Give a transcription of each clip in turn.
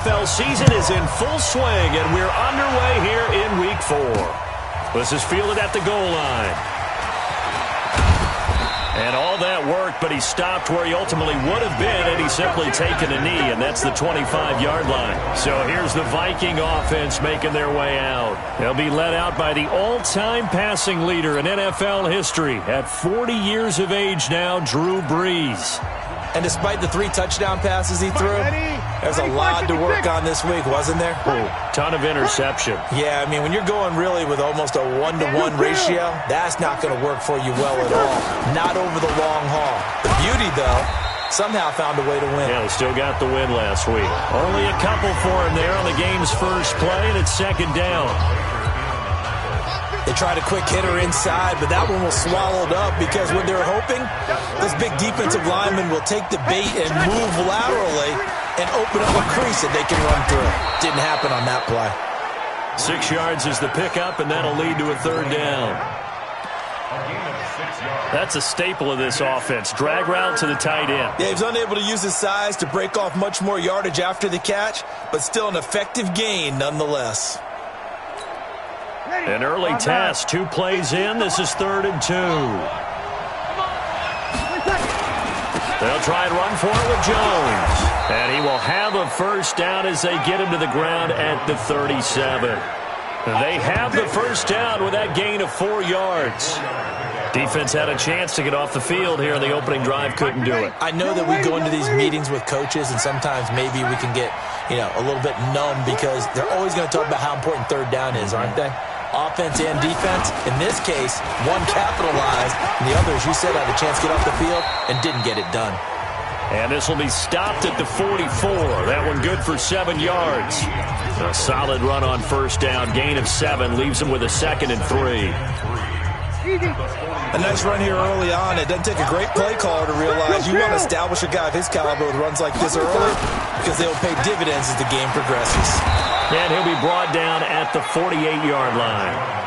NFL season is in full swing, and we're underway here in Week 4. This is fielded at the goal line. And all that worked, but he stopped where he ultimately would have been had he simply taken a knee, and that's the 25-yard line. So here's the Viking offense making their way out. They'll be led out by the all-time passing leader in NFL history at 40 years of age now, Drew Brees. And despite the 3 touchdown passes he threw, there's a lot to work on this week, wasn't there? Ton of interception. Yeah, I mean, when you're going really with almost a 1-to-1 ratio, that's not going to work for you well at all. Not over the long haul. The beauty, though, somehow found a way to win. Yeah, they still got the win last week. Only a couple for him there on the game's first play, and it's second down. They tried a quick hitter inside, but that one was swallowed up because what they're hoping, this big defensive lineman will take the bait and move laterally and open up a crease that they can run through. Didn't happen on that play. 6 yards is the pickup, and that'll lead to a third down. That's a staple of this offense. Drag route to the tight end. Yeah, he's unable to use his size to break off much more yardage after the catch, but still an effective gain nonetheless. An early test, 2 plays in. This is 3rd and 2. They'll try and run for it with Jones. And he will have a first down as they get him to the ground at the 37. They have the first down with that gain of 4 yards. Defense had a chance to get off the field here in the opening drive, couldn't do it. I know that we go into these meetings with coaches, and sometimes maybe we can get, a little bit numb because they're always going to talk about how important third down is, aren't they? Offense and defense. In this case, one capitalized, and the other, as you said, had a chance to get off the field and didn't get it done. And this will be stopped at the 44. That one good for 7 yards. A solid run on first down. Gain of 7 leaves him with a 2nd and 3. A nice run here early on. It doesn't take a great play caller to realize you want to establish a guy of his caliber with runs like this early because they will pay dividends as the game progresses. And he'll be brought down at the 48-yard line.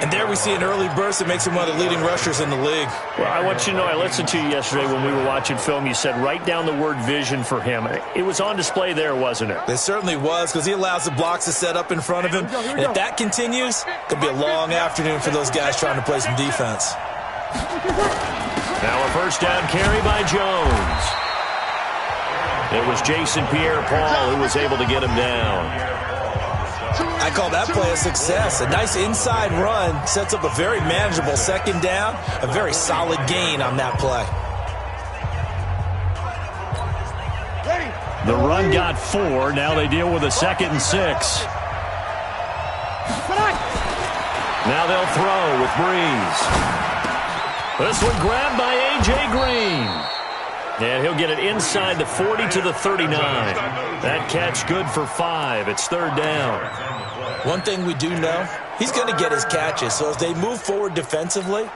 And there we see an early burst that makes him one of the leading rushers in the league. Well, I want you to know, I listened to you yesterday when we were watching film. You said write down the word vision for him. It was on display there, wasn't it? It certainly was, because he allows the blocks to set up in front of him. And if that continues, it'll be a long afternoon for those guys trying to play some defense. Now a first down carry by Jones. It was Jason Pierre-Paul who was able to get him down. I call that play a success. A nice inside run sets up a very manageable second down. A very solid gain on that play. The run got 4. Now they deal with a 2nd and 6. Now they'll throw with Brees. This one grabbed by A.J. Green. And he'll get it inside the 40 to the 39. That catch good for 5. It's 3rd down. One thing we do know, he's going to get his catches. So as they move forward defensively,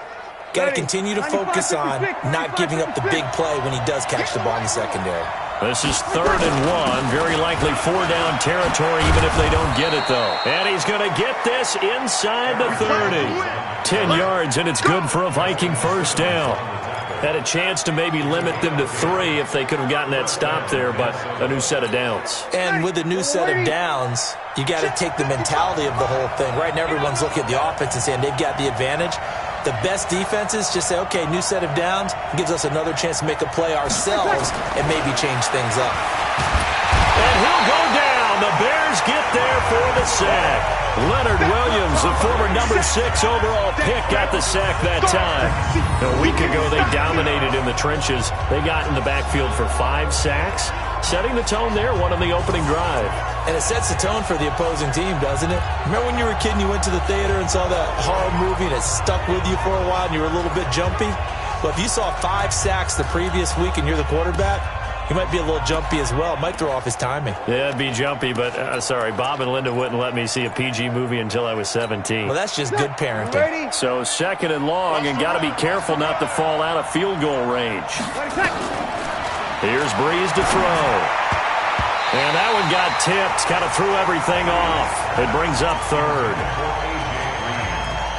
got to continue to focus on not giving up the big play when he does catch the ball in the secondary. This is 3rd and 1. Very likely 4-down territory even if they don't get it, though. And he's going to get this inside the 30. 10 yards, and it's good for a Viking first down. Had a chance to maybe limit them to 3 if they could have gotten that stop there, but a new set of downs. And with a new set of downs, you got to take the mentality of the whole thing. Right now, everyone's looking at the offense and saying they've got the advantage. The best defenses just say, okay, new set of downs gives us another chance to make a play ourselves and maybe change things up. And he'll go down. The Bears get there for the sack. Leonard Williams, the former number 6 overall pick, got the sack that time. A week ago, they dominated in the trenches. They got in the backfield for 5 sacks, setting the tone there, one on the opening drive. And it sets the tone for the opposing team, doesn't it? Remember when you were a kid and you went to the theater and saw that horror movie and it stuck with you for a while and you were a little bit jumpy? Well, if you saw 5 sacks the previous week and you're the quarterback, he might be a little jumpy as well. Might throw off his timing. Yeah, it'd be jumpy, but sorry, Bob and Linda wouldn't let me see a PG movie until I was 17. Well, that's just good parenting. So 2nd and long, and got to be careful not to fall out of field goal range. Here's Brees to throw. And that one got tipped, kind of threw everything off. It brings up 3rd.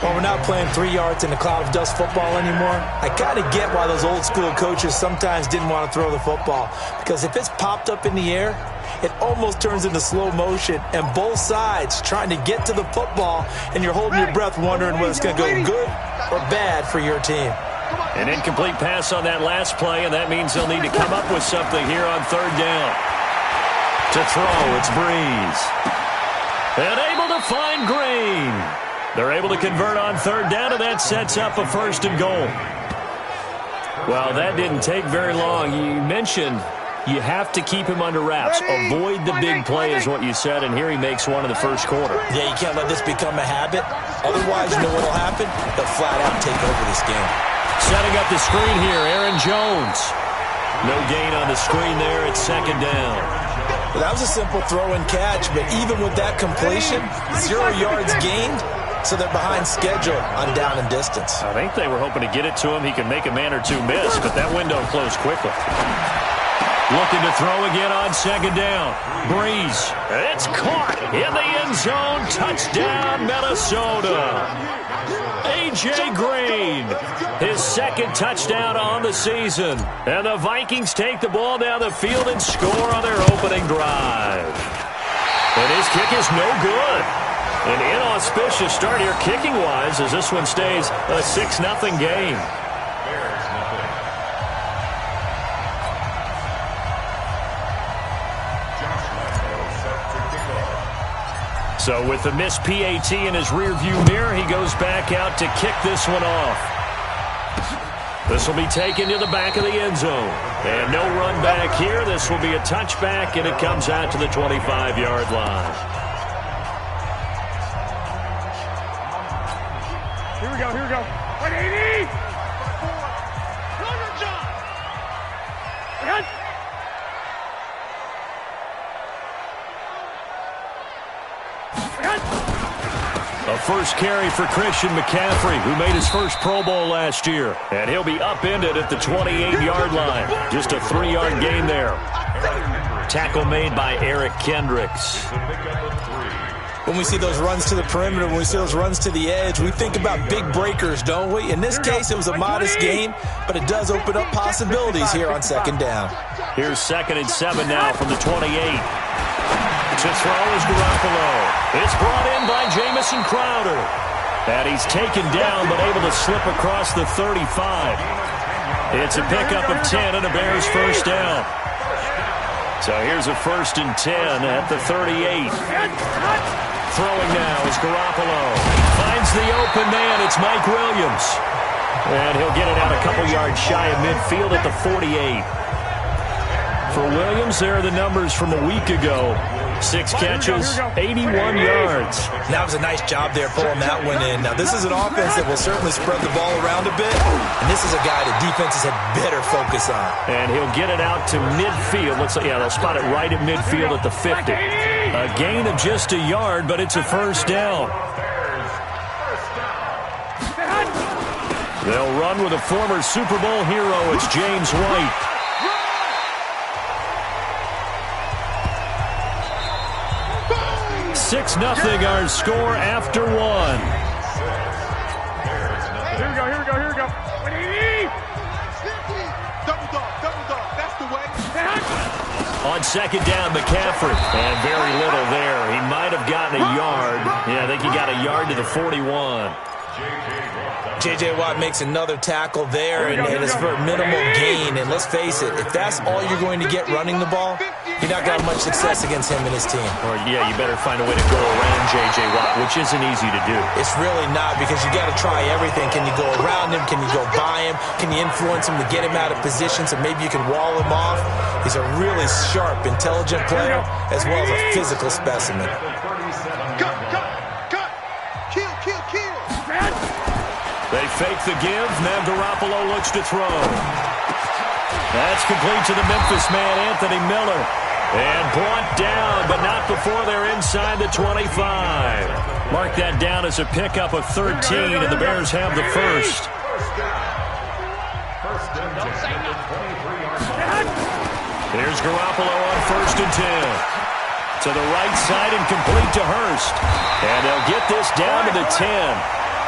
Well, we're not playing 3 yards in a cloud of dust football anymore. I kind of get why those old school coaches sometimes didn't want to throw the football. Because if it's popped up in the air, it almost turns into slow motion. And both sides trying to get to the football, and you're holding your breath wondering whether it's going to go good or bad for your team. An incomplete pass on that last play, and that means they'll need to come up with something here on third down. To throw, it's Breeze. And able to find Green. They're able to convert on third down, and that sets up a first and goal. Well, that didn't take very long. You mentioned you have to keep him under wraps. Avoid the big play is what you said, and here he makes one in the first quarter. Yeah, you can't let this become a habit. Otherwise, you know what will happen? They'll flat out take over this game. Setting up the screen here, Aaron Jones. No gain on the screen there. It's second down. Well, that was a simple throw and catch, but even with that completion, 0 yards gained, so they're behind schedule on down and distance. I think they were hoping to get it to him. He could make a man or two miss, but that window closed quickly. Looking to throw again on second down. Breeze. It's caught in the end zone. Touchdown, Minnesota. A.J. Green, his second touchdown on the season. And the Vikings take the ball down the field and score on their opening drive. And his kick is no good. An inauspicious start here kicking-wise as this one stays a 6-0 game. So with the missed PAT in his rearview mirror, he goes back out to kick this one off. This will be taken to the back of the end zone. And no run back here. This will be a touchback, and it comes out to the 25-yard line. Here we go. 180! A first carry for Christian McCaffrey, who made his first Pro Bowl last year. And he'll be upended at the 28-yard line. Just a 3-yard gain there. Tackle made by Eric Kendricks. When we see those runs to the perimeter, when we see those runs to the edge, we think about big breakers, don't we? In this case, it was a modest gain, but it does open up possibilities here on second down. Here's 2nd and 7 now from the 28. To throw is Garoppolo. It's brought in by Jamison Crowder. And he's taken down, but able to slip across the 35. It's a pickup of 10 and a Bears first down. So here's a 1st and 10 at the 38. Throwing now is Garoppolo. Finds the open man. It's Mike Williams. And he'll get it out a couple yards shy of midfield at the 48. For Williams, there are the numbers from a week ago. 6 catches, 81 yards. That was a nice job there pulling that one in. Now, this is an offense that will certainly spread the ball around a bit, and this is a guy that defenses had better focus on. And he'll get it out to midfield. Looks like, yeah, they'll spot it right at midfield at the 50. A gain of just a yard, but it's a first down. They'll run with a former Super Bowl hero. It's James White. 6-0 our score after 1. Here we go. 180! Double dog, that's the way. On second down, McCaffrey. And very little there. He might have gotten a yard. Yeah, I think he got a yard to the 41. J.J. Watt makes another tackle there, and it's for a minimal gain. And let's face it, if that's all you're going to get running the ball, you're not going to have much success against him and his team. Or, yeah, you better find a way to go around J.J. Watt, which isn't easy to do. It's really not, because you got to try everything. Can you go around him? Can you go by him? Can you influence him to get him out of position so maybe you can wall him off? He's a really sharp, intelligent player, as well as a physical specimen. Cut. Kill. They fake the give. Now Garoppolo looks to throw. That's complete to the Memphis man, Anthony Miller. And brought down, but not before they're inside the 25. Mark that down as a pickup of 13, and the Bears have the first. Here's Garoppolo on 1st and 10. To the right side and complete to Hurst. And they'll get this down to the 10.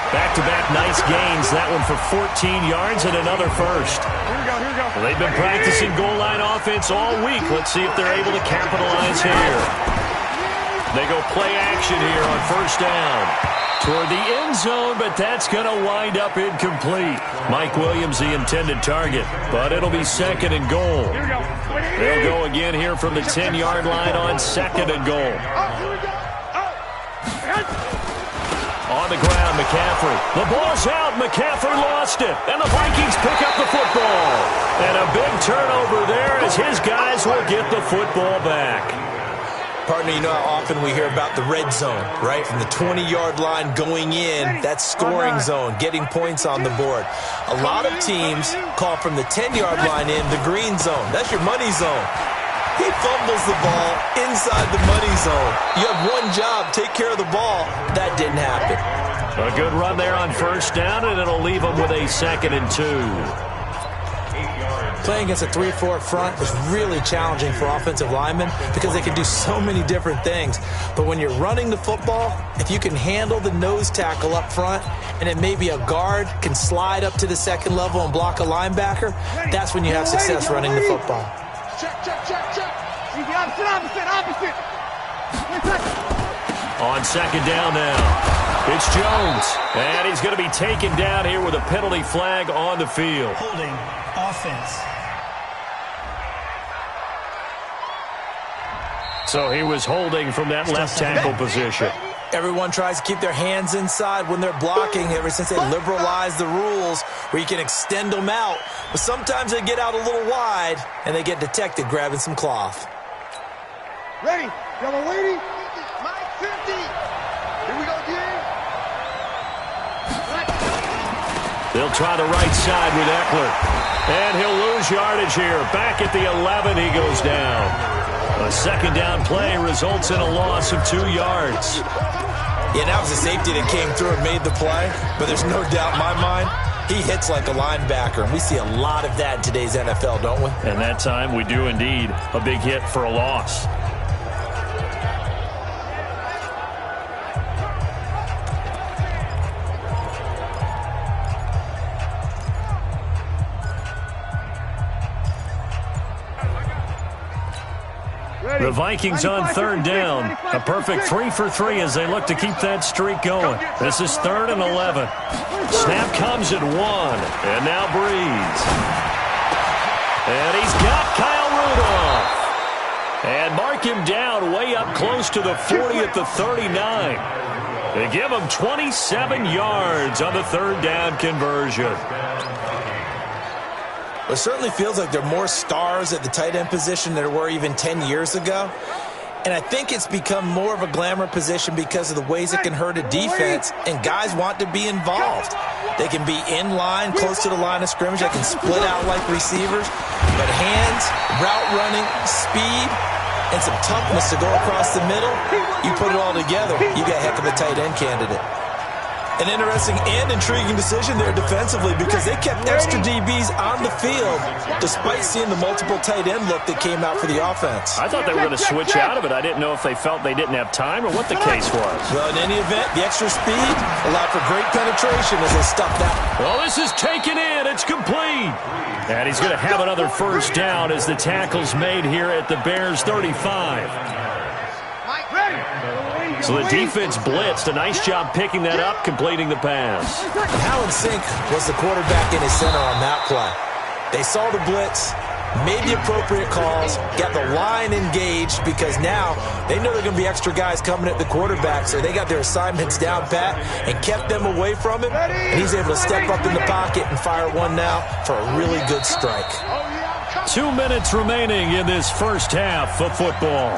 Back-to-back nice gains. That one for 14 yards and another first. Here we go, here we go. Well, they've been practicing goal line offense all week. Let's see if they're able to capitalize here. They go play action here on first down. Toward the end zone, but that's going to wind up incomplete. Mike Williams, the intended target, but it'll be second and goal. Here we go. They'll go again here from the 10-yard line on second and goal. On the ground, McCaffrey. The ball's out. McCaffrey lost it. And the Vikings pick up the football. And a big turnover there as his guys will get the football back. Partner, you know how often we hear about the red zone, right? From the 20-yard line going in, that's scoring zone, getting points on the board. A lot of teams call from the 10-yard line in the green zone. That's your money zone. He fumbles the ball inside the money zone. You have one job, take care of the ball. That didn't happen. A good run there on first down, and it'll leave them with a second and 2. Playing against a 3-4 front is really challenging for offensive linemen because they can do so many different things. But when you're running the football, if you can handle the nose tackle up front and then maybe a guard can slide up to the second level and block a linebacker, that's when you have success running the football. Check, check, check, check. Opposite. On second down now, it's Jones. And he's going to be taken down here with a penalty flag on the field. Holding offense. So he was holding from that left tackle position. Everyone tries to keep their hands inside when they're blocking ever since they liberalized the rules where you can extend them out. But sometimes they get out a little wide and they get detected grabbing some cloth. Ready. Y'all are waiting. Mike 50. Here we go, again. They'll try the right side with Eckler. And he'll lose yardage here. Back at the 11, he goes down. A second down play results in a loss of 2 yards. Yeah, that was a safety that came through and made the play. But there's no doubt in my mind, he hits like a linebacker. And we see a lot of that in today's NFL, don't we? And that time we do indeed. A big hit for a loss. The Vikings on third down. A perfect 3 for 3 as they look to keep that streak going. This is 3rd and 11. Snap comes at 1. And now Breeze. And he's got Kyle Rudolph. And mark him down way up close to the 40 at the 39. They give him 27 yards on the third down conversion. It certainly feels like there are more stars at the tight end position than there were even 10 years ago. And I think it's become more of a glamour position because of the ways it can hurt a defense, and guys want to be involved. They can be in line, close to the line of scrimmage. They can split out like receivers. But hands, route running, speed, and some toughness to go across the middle, you put it all together, you got a heck of a tight end candidate. An interesting and intriguing decision there defensively because they kept extra DBs on the field despite seeing the multiple tight end look that came out for the offense. I thought they were going to switch out of it. I didn't know if they felt they didn't have time or what the case was. Well, in any event, the extra speed allowed for great penetration as they stuffed that. Well, this is taken in. It's complete. And he's going to have another first down as the tackle's made here at the Bears' 35. So the defense blitzed. A nice job picking that up, completing the pass. And how in sync was the quarterback in his center on that play? They saw the blitz, made the appropriate calls, got the line engaged because now they know there are going to be extra guys coming at the quarterback, so they got their assignments down pat and kept them away from him, and he's able to step up in the pocket and fire one now for a really good strike. 2 minutes remaining in this first half of football.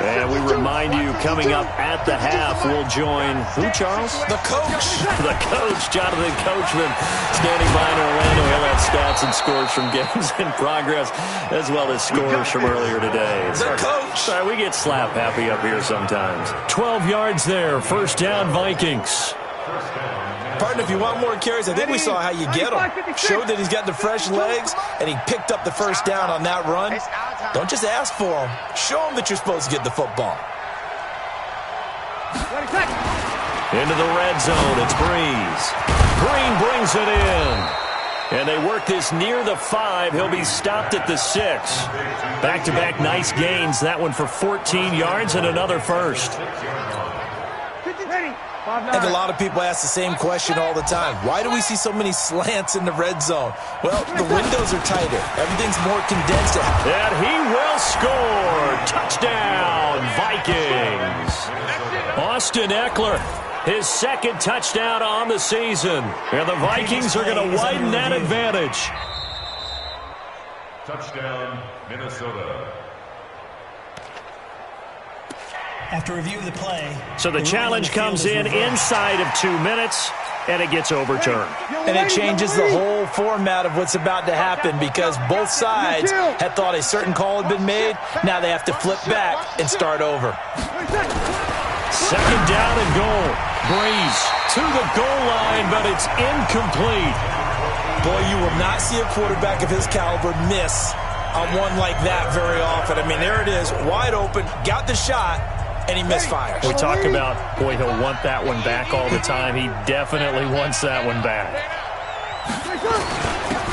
And we remind you, coming up at the half, we'll join, who, Charles? The coach. The coach, Jonathan Coachman, standing by in Orlando. He'll have stats and scores from games in progress, as well as scores from earlier today. The coach. Sorry, we get slap happy up here sometimes. 12 yards there, first down Vikings. Partner, if you want more carries, I think we saw how you get him. Showed that he's got the fresh legs, and he picked up the first down on that run. Don't just ask for him. Show him that you're supposed to get the football. Into the red zone, it's Breeze. Green brings it in. And they work this near the 5. He'll be stopped at the 6. Back-to-back nice gains. That one for 14 yards and another first. I think a lot of people ask the same question all the time. Why do we see so many slants in the red zone? Well, the windows are tighter. Everything's more condensed. And he will score. Touchdown, Vikings. Austin Eckler, his second touchdown on the season. And the Vikings are going to widen that advantage. Touchdown, Minnesota. After review of the play. So the challenge comes in inside of 2 minutes, and it gets overturned. And it changes the whole format of what's about to happen because both sides had thought a certain call had been made. Now they have to flip back and start over. Second down and goal. Breeze to the goal line, but it's incomplete. Boy, you will not see a quarterback of his caliber miss on one like that very often. I mean, there it is, wide open, got the shot, and he misfires. We talk about, boy, he'll want that one back all the time. He definitely wants that one back.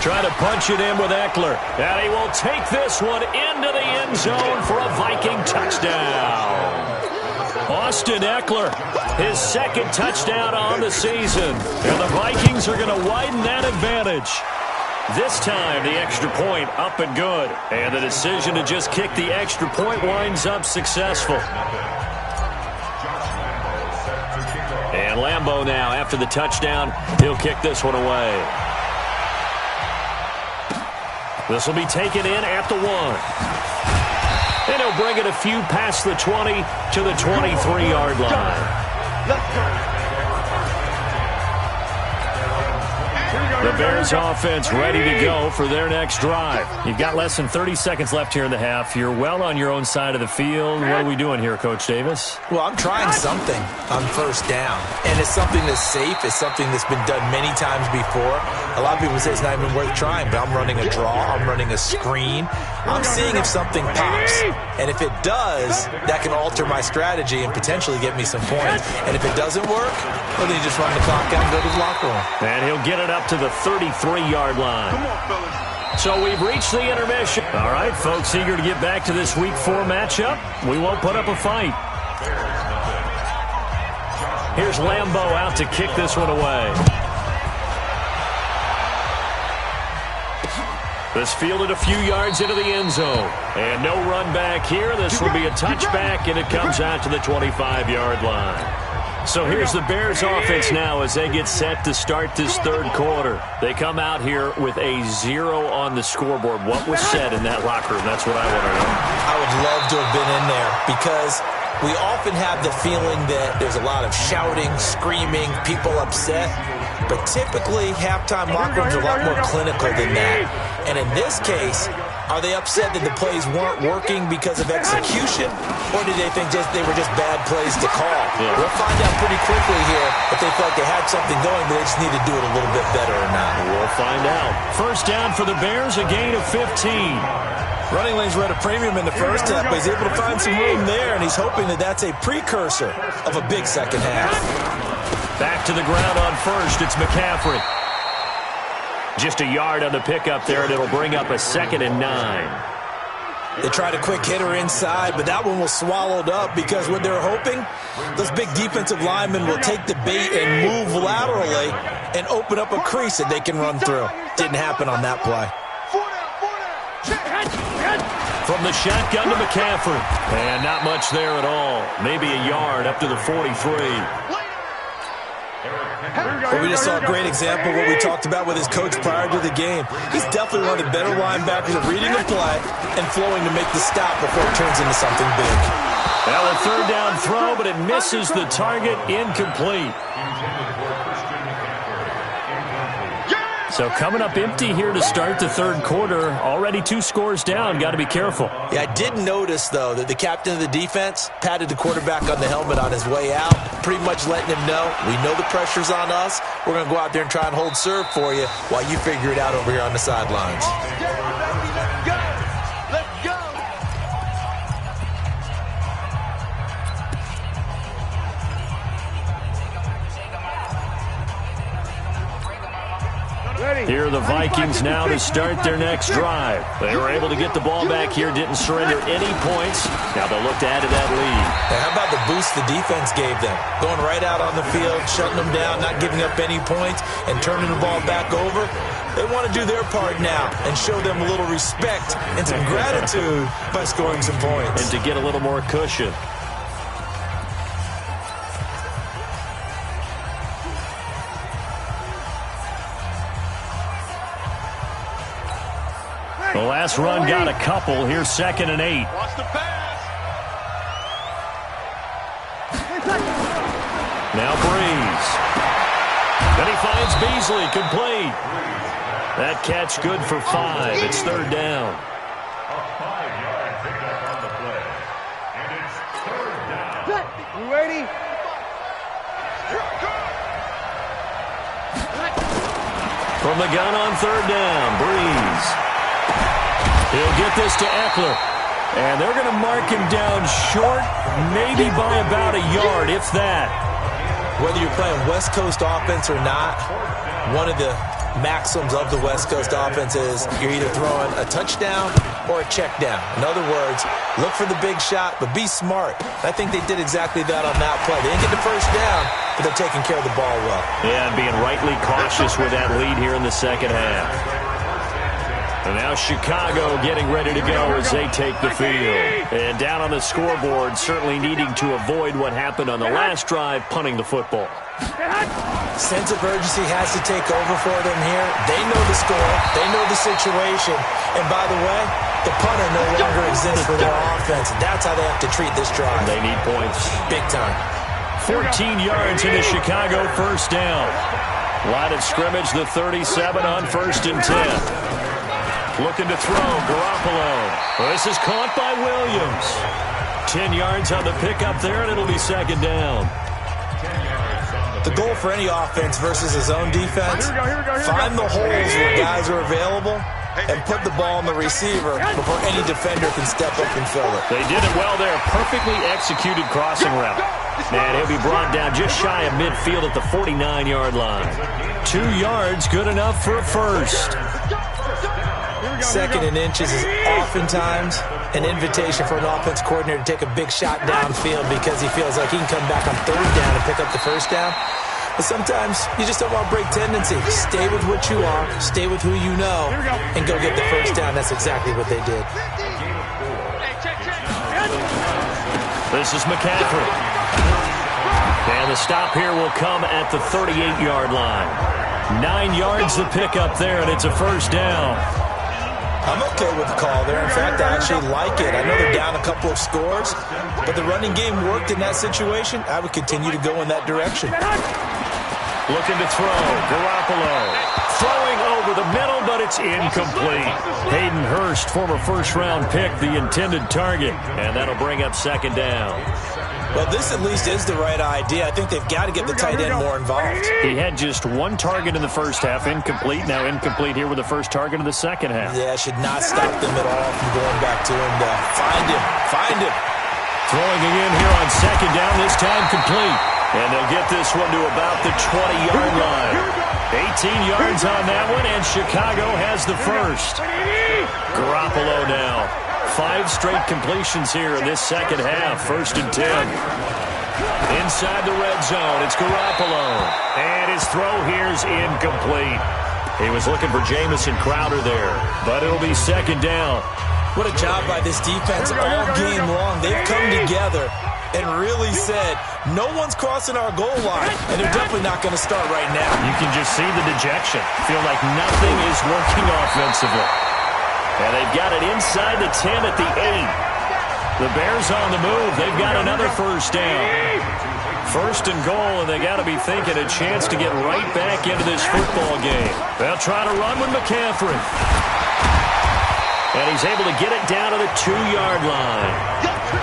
Try to punch it in with Eckler. And he will take this one into the end zone for a Viking touchdown. Austin Eckler, his second touchdown on the season. And the Vikings are going to widen that advantage. This time, the extra point up and good. And the decision to just kick the extra point winds up successful. And Lambeau now, after the touchdown, he'll kick this one away. This will be taken in at the 1. And he'll bring it a few past the 20 to the 23-yard line. Let's go. The Bears offense ready to go for their next drive. You've got less than 30 seconds left here in the half. You're well on your own side of the field. What are we doing here, Coach Davis? Well, I'm trying something on first down. And it's something that's safe. It's something that's been done many times before. A lot of people say it's not even worth trying, but I'm running a draw. I'm running a screen. I'm seeing if something pops. And if it does, that can alter my strategy and potentially get me some points. And if it doesn't work, well, then you just run the clock out and go to the locker room. And he'll get it up to the 33-yard line. Come on, fellas. So we've reached the intermission. All right, folks, eager to get back to this Week 4 matchup. We won't put up a fight. Here's Lambeau out to kick this one away. This fielded a few yards into the end zone. And no run back here. This will be a touchback, and it comes out to the 25-yard line. So here's the Bears offense now as they get set to start this third quarter. They come out here with a 0 on the scoreboard. What was said in that locker room? That's what I want to know. I would love to have been in there because we often have the feeling that there's a lot of shouting, screaming, people upset. But typically, halftime locker rooms are a lot more clinical than that. And in this case, are they upset that the plays weren't working because of execution? Or did they think they were just bad plays to call? Yeah. We'll find out pretty quickly here if they felt they had something going, but they just need to do it a little bit better or not. We'll find out. First down for the Bears, a gain of 15. Running lanes were at a premium in the first half, but he's able to find some room there, and he's hoping that that's a precursor of a big second half. Back to the ground on first, it's McCaffrey. Just a yard on the pickup there, and it'll bring up a 2nd and 9. They tried a quick hitter inside, but that one was swallowed up because what they're hoping, those big defensive linemen will take the bait and move laterally and open up a crease that they can run through. Didn't happen on that play. From the shotgun to McCaffrey. And not much there at all. Maybe a yard up to the 43. Well, we just saw a great example of what we talked about with his coach prior to the game. He's definitely one of the better linebackers at reading a play and flowing to make the stop before it turns into something big. Well, a third down throw, but it misses the target, incomplete. So coming up empty here to start the third quarter. Already 2 scores down. Got to be careful. Yeah, I did notice, though, that the captain of the defense patted the quarterback on the helmet on his way out, pretty much letting him know, we know the pressure's on us. We're going to go out there and try and hold serve for you while you figure it out over here on the sidelines. Here are the Vikings now to start their next drive. They were able to get the ball back here, didn't surrender any points. Now they'll look to add to that lead. Now, how about the boost the defense gave them? Going right out on the field, shutting them down, not giving up any points, and turning the ball back over. They want to do their part now and show them a little respect and some gratitude by scoring some points. And to get a little more cushion. The last run got a couple. Here's 2nd and 8. Watch the pass. Now Breeze. Then he finds Beasley, complete. That catch good for 5. It's 3rd down. A 5-yard pickup on the play. And it's 3rd down. We ready? From the gun on 3rd down, Breeze. He'll get this to Eckler. And they're going to mark him down short, maybe by about a yard, if that. Whether you're playing West Coast offense or not, one of the maxims of the West Coast offense is you're either throwing a touchdown or a check down. In other words, look for the big shot, but be smart. I think they did exactly that on that play. They didn't get the first down, but they're taking care of the ball well. Yeah, and being rightly cautious with that lead here in the second half. And now Chicago getting ready to go as they take the field. And down on the scoreboard, certainly needing to avoid what happened on the last drive, punting the football. Sense of urgency has to take over for them here. They know the score. They know the situation. And by the way, the punter no longer exists for their offense. That's how they have to treat this drive. They need points. Big time. 14 yards into Chicago, first down. Line of scrimmage, the 37 on 1st and 10. Looking to throw, Garoppolo. This is caught by Williams. 10 yards on the pickup there, and it'll be 2nd down. The goal for any offense versus his own defense, find the holes where guys are available and put the ball on the receiver before any defender can step up and fill it. They did it well there. Perfectly executed crossing route. And he'll be brought down just shy of midfield at the 49-yard line. 2 yards, good enough for a first. 2nd and inches is oftentimes an invitation for an offense coordinator to take a big shot downfield because he feels like he can come back on 3rd down and pick up the first down. But sometimes you just don't want to break tendency. Stay with what you are, stay with who you know, and go get the first down. That's exactly what they did. This is McCaffrey. And the stop here will come at the 38-yard line. 9 yards the pickup there, and it's a first down. I'm okay with the call there. In fact, I actually like it. I know they're down a couple of scores, but the running game worked in that situation. I would continue to go in that direction. Looking to throw, Garoppolo. Throwing over the middle, but it's incomplete. Hayden Hurst, former first-round pick, the intended target, and that'll bring up 2nd down. Well, this at least is the right idea. I think they've got to get the tight end more involved. He had just 1 target in the first half, incomplete. Now incomplete here with the first target in the second half. Yeah, should not stop them at all from going back to him to find him. Throwing again here on 2nd down, this time complete. And they'll get this one to about the 20-yard line. 18 yards on that one, and Chicago has the first. Garoppolo now. 5 straight completions here in this second half. 1st and 10. Inside the red zone, it's Garoppolo. And his throw here's incomplete. He was looking for Jamison Crowder there, but it'll be 2nd down. What a job by this defense all game long. They've come together and really said, no one's crossing our goal line, and they're definitely not going to start right now. You can just see the dejection. Feel like nothing is working offensively. And they've got it inside the 10 at the 8. The Bears on the move. They've got another first down. 1st and goal, and they got to be thinking a chance to get right back into this football game. They'll try to run with McCaffrey. And he's able to get it down to the 2-yard line.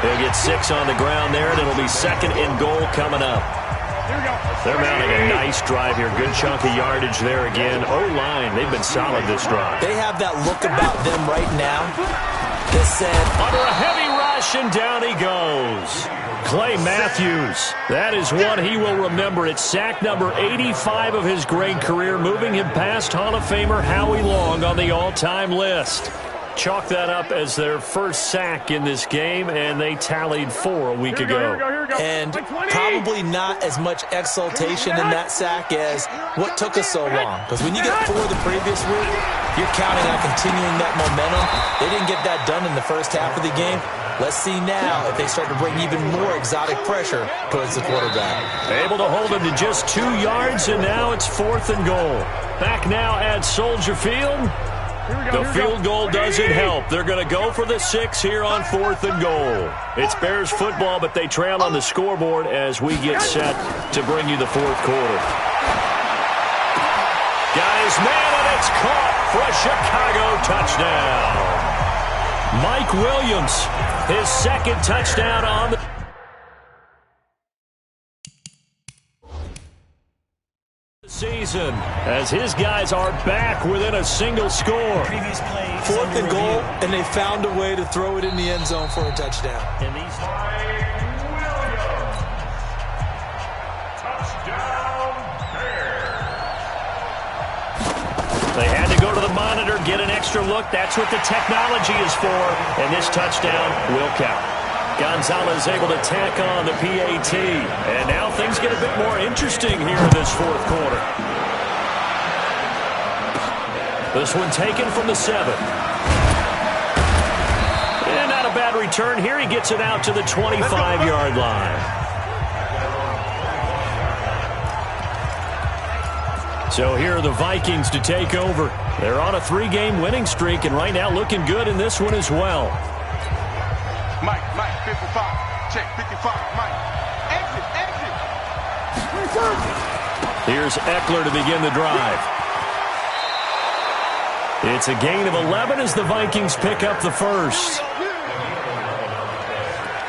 He'll get 6 on the ground there, and it'll be 2nd and goal coming up. They're mounting a nice drive here. Good chunk of yardage there again. O-line, they've been solid this drive. They have that look about them right now that said, under a heavy rush. rush, and down he goes. Clay Matthews, that is one he will remember. It's sack number 85 of his great career, moving him past Hall of Famer Howie Long on the all-time list. Chalk that up as their first sack in this game, and they tallied 4 a week ago. And probably not as much exultation in that sack as what took us so long. Because when you get 4 the previous week, you're counting on continuing that momentum. They didn't get that done in the first half of the game. Let's see now if they start to bring even more exotic pressure towards the quarterback. Able to hold him to just 2 yards, and now it's 4th and goal. Back now at Soldier Field. The field goal doesn't help. They're going to go for the 6 here on 4th and goal. It's Bears football, but they trail on the scoreboard as we get set to bring you the 4th quarter. Got his man, and it's caught for a Chicago touchdown. Mike Williams, his 2nd touchdown on the season, as his guys are back within a single score. 4th and goal, and they found a way to throw it in the end zone for a touchdown. Mike Williams. Touchdown, Bears. They had to go to the monitor, get an extra look. That's what the technology is for, and this touchdown will count. Gonzalez able to tack on the PAT, and now things get a bit more interesting here in this 4th quarter. This one taken from the 7. And not a bad return here. He gets it out to the 25-yard line. So here are the Vikings to take over. They're on a 3-game winning streak, and right now looking good in this one as well. Mike, 55. Check, 55. Mike. Exit. Here's Eckler to begin the drive. It's a gain of 11 as the Vikings pick up the first.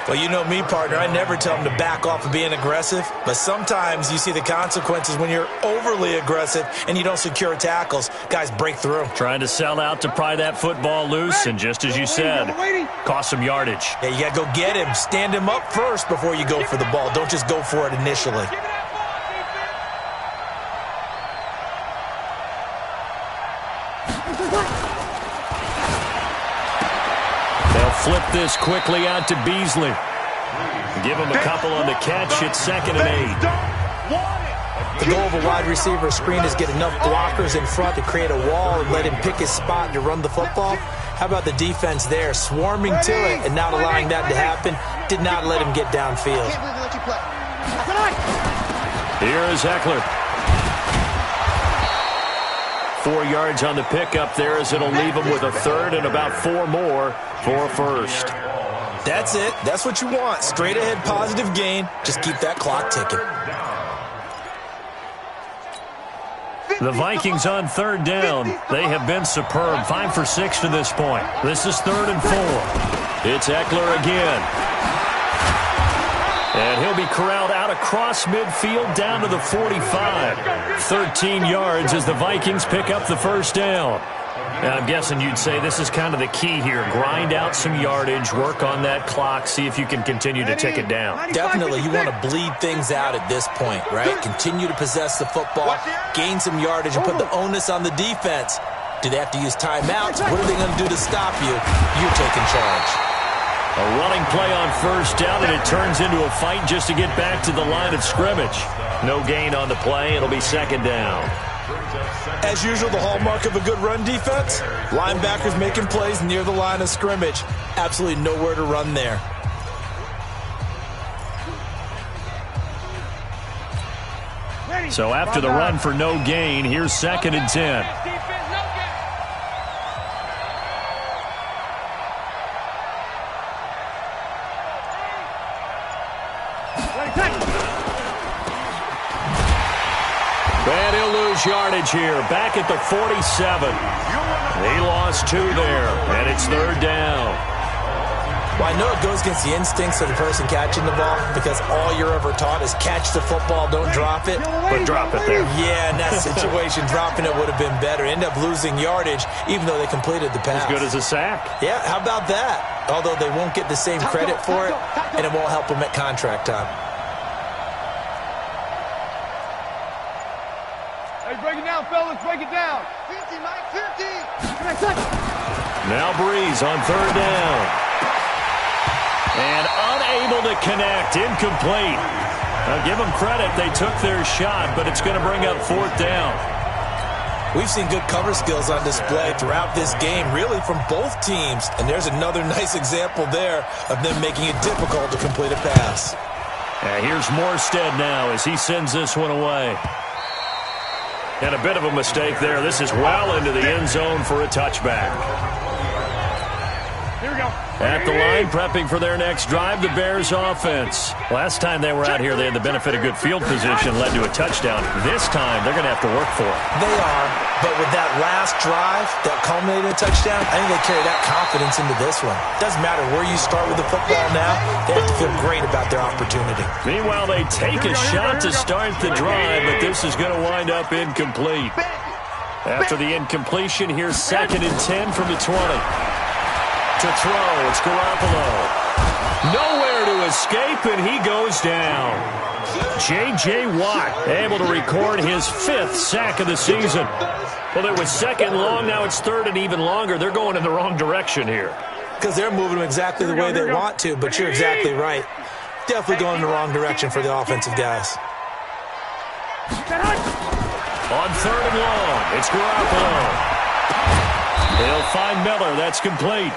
Well, you know me, partner. I never tell them to back off of being aggressive, but sometimes you see the consequences when you're overly aggressive and you don't secure tackles. Guys break through. Trying to sell out to pry that football loose, and just as you said, cost some yardage. Yeah, you got to go get him. Stand him up first before you go for the ball. Don't just go for it initially. Flip this quickly out to Beasley. Give him a couple on the catch. It's 2nd and 8. The goal of a wide receiver screen is get enough blockers in front to create a wall and let him pick his spot to run the football. How about the defense there, swarming to it and not allowing that to happen? Did not let him get downfield. Here is Eckler. 4 yards on the pickup there, as it'll leave him with a 3rd and about 4 more for a first. That's it. That's what you want. Straight ahead positive gain. Just keep that clock ticking. The Vikings on 3rd down. They have been superb. 5 for 6 to this point. This is 3rd and 4. It's Eckler again. And he'll be corralled out across midfield down to the 45. 13 yards as the Vikings pick up the first down. And I'm guessing you'd say this is kind of the key here. Grind out some yardage, work on that clock, see if you can continue to tick it down. Definitely, you want to bleed things out at this point, right? Continue to possess the football, gain some yardage, and put the onus on the defense. Do they have to use timeouts? What are they going to do to stop you? You're taking charge. A running play on first down, and it turns into a fight just to get back to the line of scrimmage. No gain on the play. It'll be 2nd down. As usual, the hallmark of a good run defense, linebackers making plays near the line of scrimmage. Absolutely nowhere to run there. So after the run for no gain, here's 2nd and 10. And he'll lose yardage here. Back at the 47. He lost 2 there, and it's 3rd down. Well, I know it goes against the instincts of the person catching the ball because all you're ever taught is catch the football, don't drop it. But drop it there. Yeah, in that situation, dropping it would have been better. End up losing yardage even though they completed the pass. As good as a sack. Yeah, how about that? Although they won't get the same credit for it, and it won't help them at contract time. Hey, break it down, fellas. Break it down. 50, Mike, 50. Now Breeze on third down. And unable to connect. Incomplete. Now give them credit. They took their shot, but it's going to bring up fourth down. We've seen good cover skills on display throughout this game, really from both teams. And there's another nice example there of them making it difficult to complete a pass. And here's Morstead now as he sends this one away. And a bit of a mistake there. This is well into the end zone for a touchback. Here we go. At the line, prepping for their next drive, the Bears offense. Last time they were out here, they had the benefit of good field position, led to a touchdown. This time, they're going to have to work for it. They are, but with that last drive that culminated in a touchdown, I think they carry that confidence into this one. Doesn't matter where you start with the football now, they have to feel great about their opportunity. Meanwhile, they take a shot to start the drive, but this is going to wind up incomplete. After the incompletion, here's 2nd and 10 from the 20. To throw, it's Garoppolo. Nowhere to escape, and he goes down. J.J. Watt able to record his 5th sack of the season. Well, it was 2nd long, now it's 3rd and even longer. They're going in the wrong direction here. Because they're moving them exactly the way they want to, but you're exactly right. Definitely going in the wrong direction for the offensive guys. On 3rd and long, it's Garoppolo. He'll find Miller, that's complete.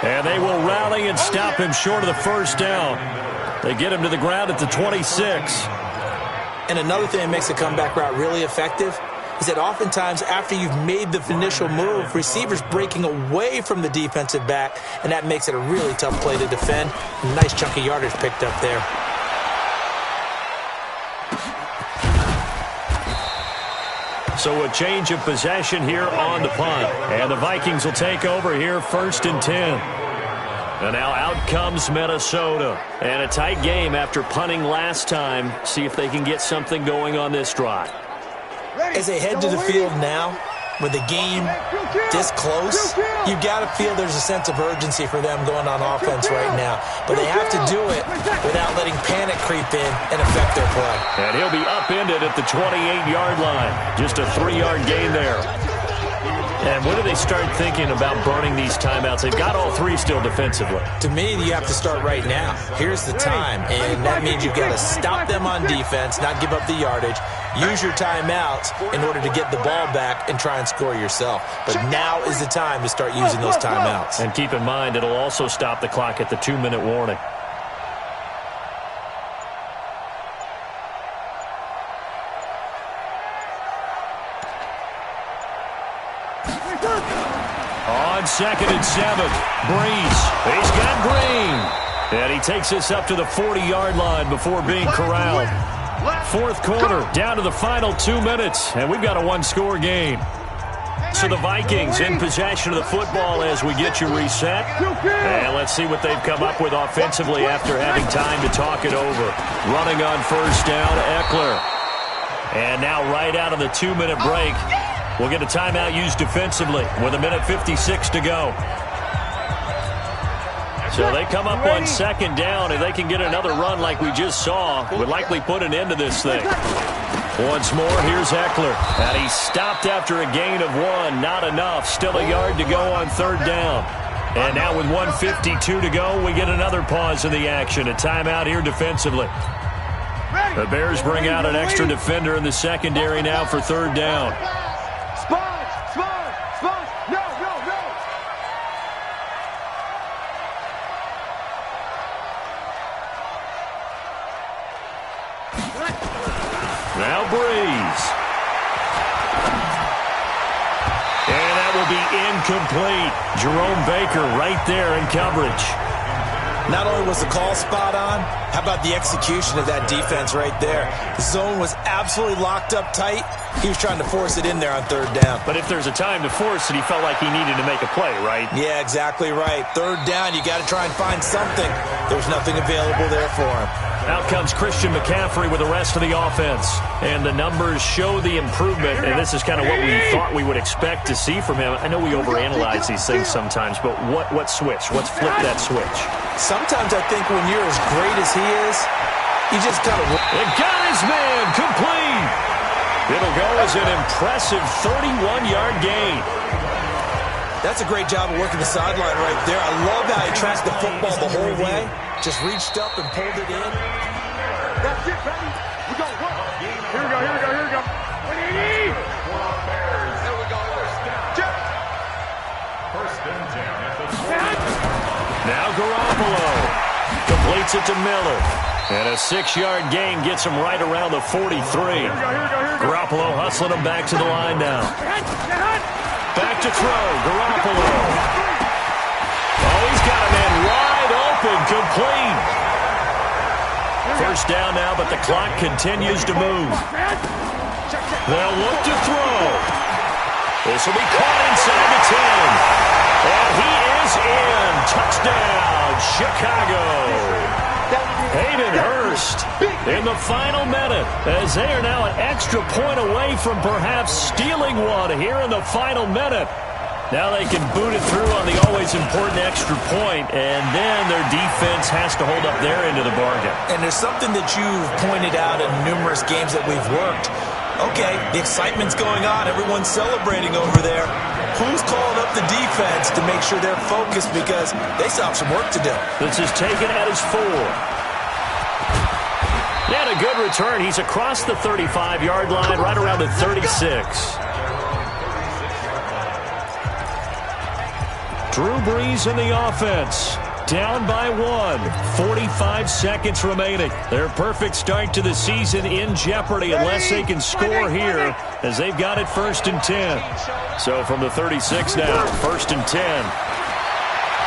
And they will rally and stop him short of the first down. They get him to the ground at the 26. And another thing that makes a comeback route really effective is that oftentimes after you've made the initial move, receivers breaking away from the defensive back, and that makes it a really tough play to defend. A nice chunk of yardage picked up there. So a change of possession here on the punt. And the Vikings will take over here 1st and 10. And now out comes Minnesota. And a tight game after punting last time. See if they can get something going on this drive. As they head to the field now, with the game this close, you got to feel there's a sense of urgency for them going on offense right now. But they have to do it without letting panic creep in and affect their play. And he'll be upended at the 28-yard line. Just a 3-yard gain there. And when do they start thinking about burning these timeouts? They've got all 3 still defensively. To me, you have to start right now. Here's the time, and that means you've got to stop them on defense, not give up the yardage, use your timeouts in order to get the ball back and try and score yourself. But now is the time to start using those timeouts. And keep in mind, it'll also stop the clock at the 2-minute warning. On 2nd and 7, Breeze. He's got Green. And he takes us up to the 40-yard line before being corralled. 4th quarter, down to the final 2 minutes, and we've got a 1-score game. So the Vikings in possession of the football as we get you reset. And let's see what they've come up with offensively after having time to talk it over. Running on 1st down, Eckler. And now right out of the 2-minute break, we'll get a timeout used defensively with 1:56 to go. So they come up on 2nd down, and they can get another run like we just saw. Would likely put an end to this thing. Once more, here's Eckler. And he stopped after a gain of 1. Not enough. Still a yard to go on 3rd down. And now with 1:52 to go, we get another pause in the action. A timeout here defensively. The Bears bring out an extra defender in the secondary now for 3rd down. Now Breeze. And that will be incomplete. Jerome Baker right there in coverage. Not only was the call spot on, how about the execution of that defense right there? The zone was absolutely locked up tight. He was trying to force it in there on third down. But if there's a time to force it, he felt like he needed to make a play, right? Yeah, exactly right. Third down, you got to try and find something. There's nothing available there for him. Out comes Christian McCaffrey with the rest of the offense. And the numbers show the improvement, and this is kind of what we thought we would expect to see from him. I know we overanalyze these things sometimes, but what switch? What's flipped that switch? Sometimes I think when you're as great as he is, you just kind of... It got his man complete. It'll go as an impressive 31-yard gain. That's a great job of working the sideline right there. I love how he tracked the football the whole way. Just reached up and pulled it in. That's it, baby. We go. Here we go. What do you need? There we go. Check. First and 10 at the 40. Now Garoppolo completes it to Miller. And a 6-yard gain gets him right around the 43. Here we go. Garoppolo hustling him back to the line now. Back to throw. Garoppolo. Oh, he's got a man wide open. Complete. First down now, but the clock continues to move. They'll look to throw. This will be caught inside the 10. And he is in. Touchdown, Chicago. Hayden Hurst in the final minute as they are now an extra point away from perhaps stealing one here in the final minute. Now they can boot it through on the always important extra point, and then their defense has to hold up their end of the bargain. And there's something that you've pointed out in numerous games that we've worked. Okay, the excitement's going on. Everyone's celebrating over there. Who's calling up the defense to make sure they're focused because they still have some work to do? This is taken at his 4. And a good return. He's across the 35-yard line, right around the 36. Drew Brees in the offense. Down by 1. 45 seconds remaining. Their perfect start to the season in jeopardy unless they can score here as they've got it 1st and 10. So from the 36 now, 1st and 10.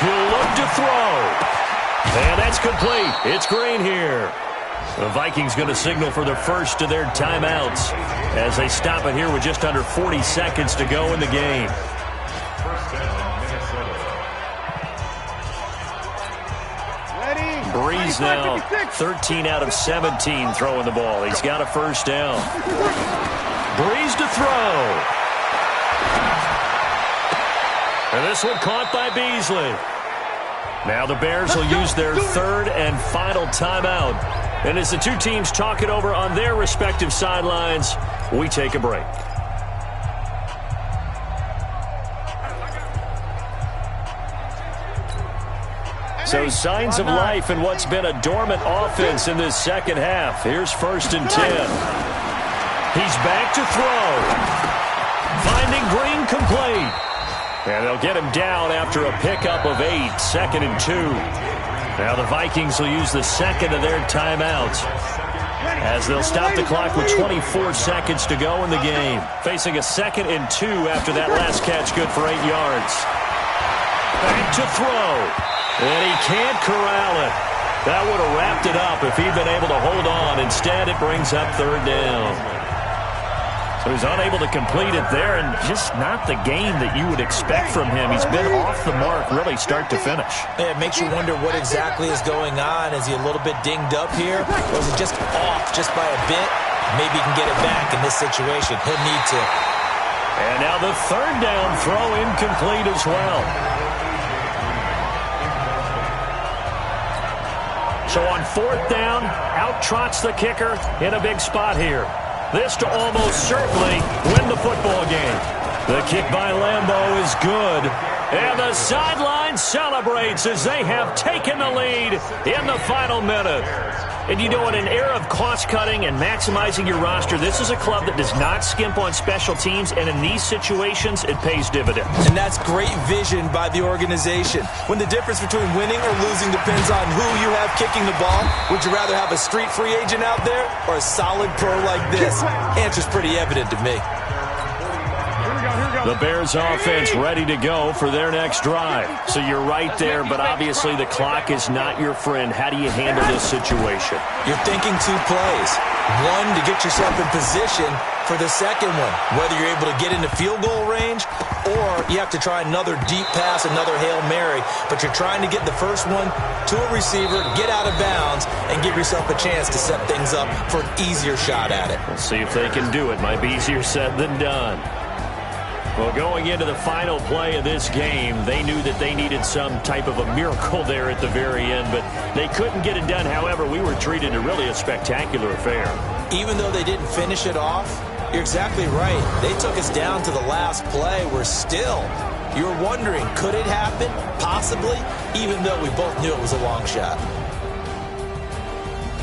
He'll look to throw. And that's complete. It's Green here. The Vikings going to signal for the first of their timeouts as they stop it here with just under 40 seconds to go in the game. Brees now 13 out of 17 throwing the ball. He's got a first down. Brees to throw. And this one caught by Beasley. Now the Bears will use their 3rd and final timeout. And as the two teams talk it over on their respective sidelines, we take a break. So signs of life in what's been a dormant offense in this second half. Here's 1st and 10. He's back to throw. Finding Green complete. And they'll get him down after a pickup of 8. 2nd and 2. Now the Vikings will use the second of their timeouts as they'll stop the clock with 24 seconds to go in the game. Facing a 2nd and 2 after that last catch, good for 8 yards. Back to throw. And he can't corral it. That would have wrapped it up if he'd been able to hold on. Instead, it brings up 3rd down. So he's unable to complete it there, and just not the game that you would expect from him. He's been off the mark really start to finish. Yeah, it makes you wonder what exactly is going on. Is he a little bit dinged up here? Or is it just off just by a bit? Maybe he can get it back in this situation. He'll need to. And now the 3rd down throw incomplete as well. So on 4th down, out trots the kicker in a big spot here. This to almost certainly win the football game. The kick by Lambeau is good. And the sideline celebrates as they have taken the lead in the final minute. And you know, in an era of cost-cutting and maximizing your roster, this is a club that does not skimp on special teams, and in these situations, it pays dividends. And that's great vision by the organization. When the difference between winning or losing depends on who you have kicking the ball, would you rather have a street free agent out there or a solid pro like this? Answer's pretty evident to me. Here we go. The Bears offense ready to go for their next drive. So you're right there, but obviously the clock is not your friend. How do you handle this situation? You're thinking 2 plays. One, to get yourself in position for the second one, whether you're able to get into field goal range or you have to try another deep pass, another Hail Mary, but you're trying to get the first one to a receiver, get out of bounds, and give yourself a chance to set things up for an easier shot at it. We'll see if they can do it. Might be easier said than done. Well, going into the final play of this game, they knew that they needed some type of a miracle there at the very end, but they couldn't get it done. However, we were treated to really a spectacular affair. Even though they didn't finish it off, you're exactly right. They took us down to the last play. We're still, you're wondering, could it happen? Possibly, even though we both knew it was a long shot.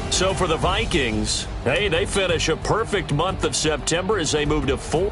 So for the Vikings, hey, they finish a perfect month of September as they move to 4.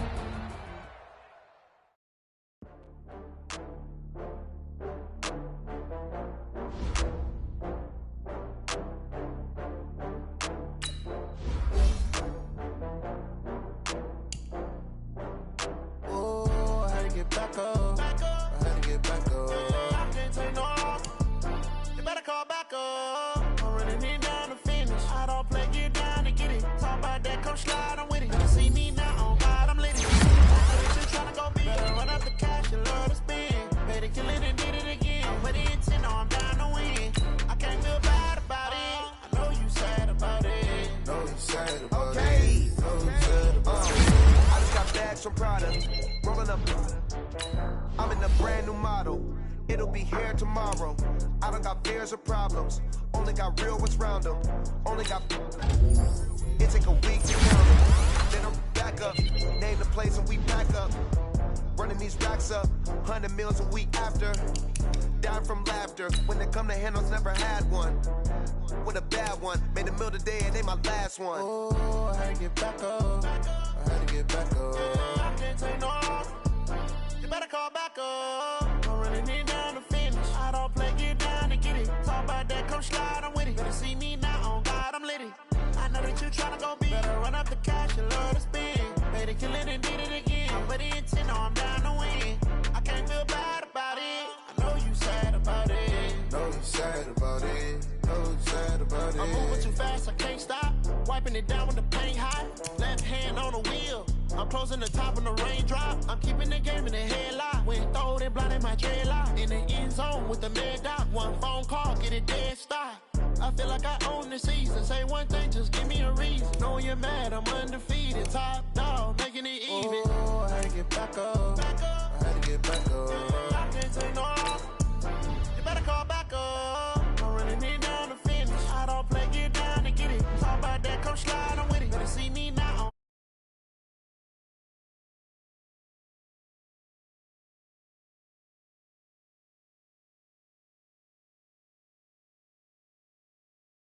I'm in a brand new model. It'll be here tomorrow. I don't got fears or problems. Only got real what's round them. Only got. It take a week to count them. Then I'm back up. Name the place and we pack up. Running these racks up. 100 meals a week after. Dying from laughter. When they come to handles, never had one. With a bad one. Made a meal today and they my last one. Oh, I had to get back up. I had to get back up. I can't take no. You better call back up. I'm running it down to finish. I don't play, get down to get it. Talk about that, come slide, I'm with it. Better see me now, on God, I'm litty. I know that you tryna go big. Better run up the cash, you love to spend. Better kill it and did it again. But the intent, no, I'm down to win. I can't feel bad about it. I know you sad about it. Know you sad about it. Know you sad about it. I'm moving too fast, I can't stop. Wiping it down with the paint hot. Left hand on the wheel. I'm closing the top on the raindrop. I'm keeping the game in the headlock. When throwed and blinded my dreadlock. In the end zone with the mad dot. One phone call, get it dead stop. I feel like I own the season. Say one thing, just give me a reason. Knowing you're mad, I'm undefeated. Top dog, making it even. Oh, I had to get back up. I had to get back up. I can't take no